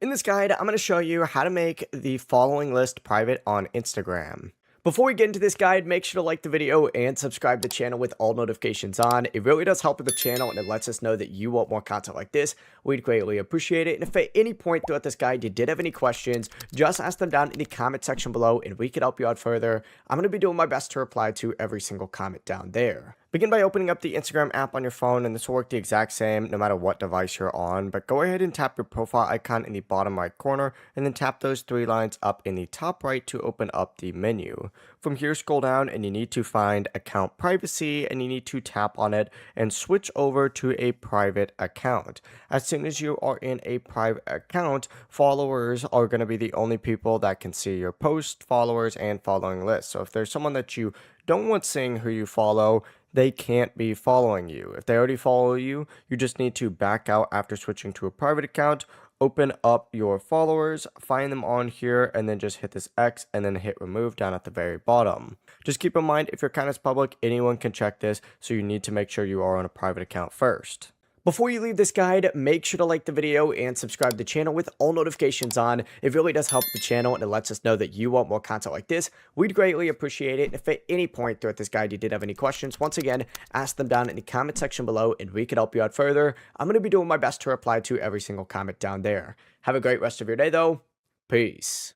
In this guide, I'm going to show you how to make the following list private on Instagram. Before we get into this guide, make sure to like the video and subscribe to the channel with all notifications on. It really does help with the channel and it lets us know that you want more content like this. We'd greatly appreciate it. And if at any point throughout this guide you did have any questions, just ask them down in the comment section below and we could help you out further. I'm going to be doing my best to reply to every single comment down there. Begin by opening up the Instagram app on your phone, and this will work the exact same no matter what device you're on, but go ahead and tap your profile icon in the bottom right corner, and then tap those three lines up in the top right to open up the menu. From here, scroll down, and you need to find account privacy, and you need to tap on it and switch over to a private account. As soon as you are in a private account, followers are going to be the only people that can see your post, followers, and following list. So if there's someone that you don't want seeing who you follow, they can't be following you. If they already follow you, you just need to back out after switching to a private account, open up your followers, find them on here, and then just hit this X and then hit remove down at the very bottom. Just keep in mind, if your account is public, anyone can check this, so you need to make sure you are on a private account first. Before you leave this guide, make sure to like the video and subscribe to the channel with all notifications on. It really does help the channel and it lets us know that you want more content like this. We'd greatly appreciate it. And if at any point throughout this guide you did have any questions, once again, ask them down in the comment section below and we could help you out further. I'm going to be doing my best to reply to every single comment down there. Have a great rest of your day though. Peace.